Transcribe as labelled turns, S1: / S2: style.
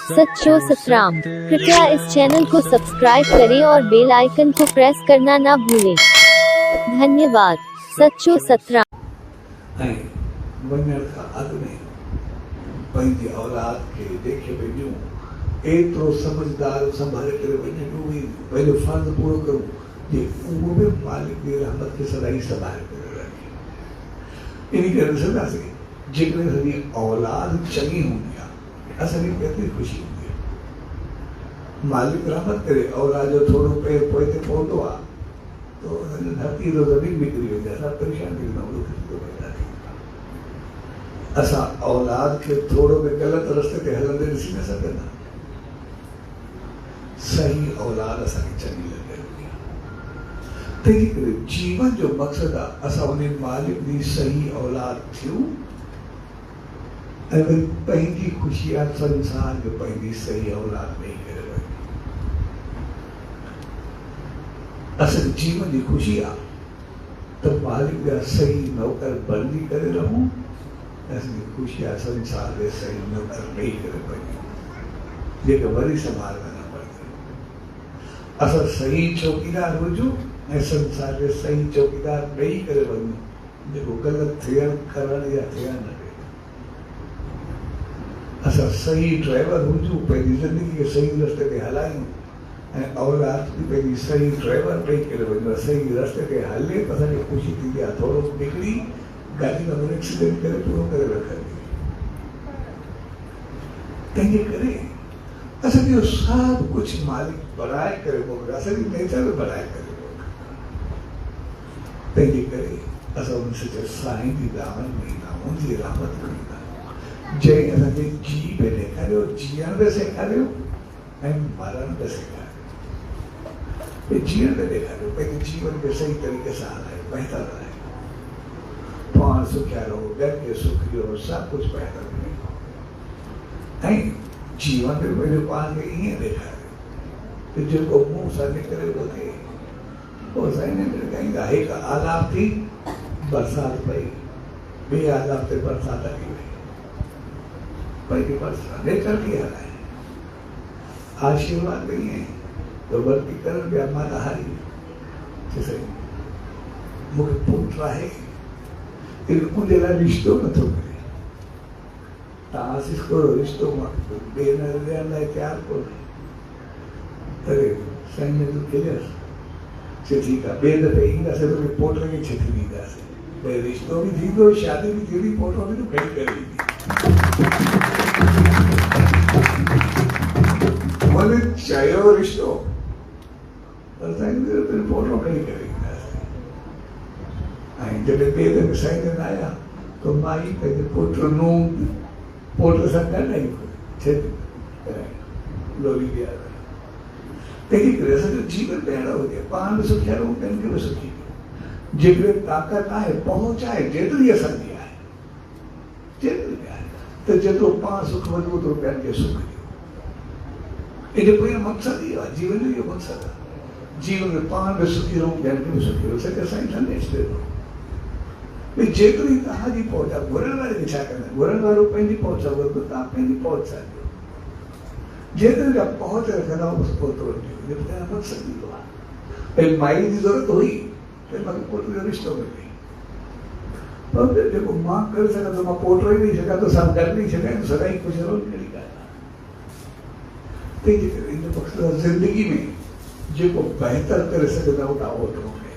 S1: सच्चो सतराम। कृपया इस चैनल को सब्सक्राइब करें और बेल आइकन को प्रेस करना ना भूलें। धन्यवाद। सच्चो सतराम।
S2: वञण खां अॻु में पंहिंजी औलाद खे देखे पंहिंजो एतिरो समझदार संभाले करे वञे बि पंहिंजो फर्ज़ पूरो करूं जे उहो बि मालिक जी रहमत खे सदाईं संभाले करे रखे। इन करे ॾिसंदासीं जेकॾहिं असांजी औलाद चङी हूंदी आहे असांखे केतिरी ख़ुशी हूंदी आहे। मालिक रहमत करे औलाद जो थोरो पेर पोइ ते पवंदो आहे तो धरती तो ज़मीन बिगड़ी वेंदी आहे, असां परेशान थी वेंदा आहियूं। असां औलाद खे थोरो बि ग़लति रस्ते ते हलंदे ॾिसी न सघंदा। सही औलाद असांखे चङी लॻंदी आहे। तंहिंजे करे जीवन जो मक़सदु आहे असां उन मालिक जी सही औलाद थियूं ऐं वरी पंहिंजी ख़ुशी आहे संसार जो पंहिंजी सही औलाद ॾेई करे वञे। असांजे जीवन जी ख़ुशी आहे त मालिक जा सही नौकर बणजी करे रहूं। असांजी ख़ुशी आहे संसार जे सही नौकर ॾेई करे वञूं जेके वरी संभालणा न पवंदा। असां सही चौकीदार हुजूं ऐं संसार जे सही चौकीदार ॾेई करे वञूं जेको ग़लति थियणु करणु या थियणु न ॾे। असां सही ड्राइवर हुजूं, पंहिंजी ज़िंदगी खे सही रस्ते ते हलायूं ऐं औलाद बि पंहिंजी सही ड्राइवर ॾेई करे वञूं। सही रस्ते ते हले त असांखे ख़ुशी थींदी आहे। थोरो बिगड़ी गाड़ी में एक्सीडेंट करे पूरो करे रखंदी। तंहिंजे करे असांजो सभु कुझु मालिक बढ़ाए करे मोकिलियो, असांजी नेचर बढ़ाए करे मोकिलियो। तंहिंजे करे असां उन सॼे साईं जी दामन में ईंदा आहियूं, उनजी रहमत में ईंदा आहियूं जंहिं असांखे जी बि ॾेखारियो, जीअण बि सेखारियो ऐं मरण बि सेखारियो। जीअण बि ॾेखारियो, पंहिंजे जीवन खे सही तरीक़े सां हलायो, बहितर हलायो। पाण सुखिया रहो, घर खे सुखी रहो, सभु कुझु बहितर मिले। ऐं जीवन में पंहिंजो पाण खे ईअं ॾेखारियो कि जेको मुंहुं सां निकिरे उहो थिए। पोइ साईं ने ॻाईंदा हिकु आलाप थी बरसाति पई, ॿिए आलाप ते बरसाति हली वई। पंहिंजी बरसाति नेचर थी हलाए। आशीर्वाद बि ईअं तो वर्ती करणु पिया माना हारी चए साईं मूंखे पुटु आहे उनजे लाइ रिश्तो नथो मिले। तव्हां आसीस करो रिश्तो मां ॿिए न ॾियण लाइ तयारु कोन्हे। अरे साईं ने तूं खेलियसि चए ठीकु आहे, ॿिए दफ़े ईंदासीं त पोट खे छिती ॾींदासीं। भई रिश्तो बि थींदो, शादी बि थींदी, पोटो बि तूं खणी करे ईंदी। हुन चयो रिश्तो पर साईं पोटो खणी करे ईंदासीं। ऐं जॾहिं ॿिए दफ़े साईं जन आया त माई पंहिंजे पुट नूं पोट सां ॻाल्हाई लोरी ॾिया। तंहिंजे करे असांजो जीवन बि अहिड़ो हुजे, पाण बि सुखिया रहूं, ॿियनि खे बि सुखी कयूं। जेकॾहिं ताक़त आहे, पहुच आहे, जेतिरी असांजी आहे, जेतिरी बि आहे त जेतिरो पाण सुख वठो ओतिरो ॿियनि खे सुख ॾियो। इन जो मक़सदु इहो आहे, जीवन जो इहो मक़सदु आहे। जीवन में पाण बि सुखी रहूं, ॿियनि खे बि सुखी रहूं। सॼो साईं संदेश ॾिनो भई जेतिरी तव्हांजी पहुच आहे, घुरण वारे खे छा कंदा, घुरण वारो पंहिंजी पहुच आहे, तव्हां पंहिंजी पहुच सां ॾियो। जेतिरी जा पहुच रखंदा पोइ ओतिरो ॾियो। तव्हांजो मक़सदु इहो आहे। भई माई जी ज़रूरत हुई त मूंखे पुट जो रिश्तो मिले, पर जेको मां करे सघां थो, मां पोट ई ॾेई सघां थो, सां गॾु ॾेई सघां थो, सदाईं ख़ुशि रहो, कहिड़ी ॻाल्हि आहे। तंहिंजे करे इन मक़सदु ज़िंदगी में जेको बहितर करे सघंदा उहो ओतिरो कयो।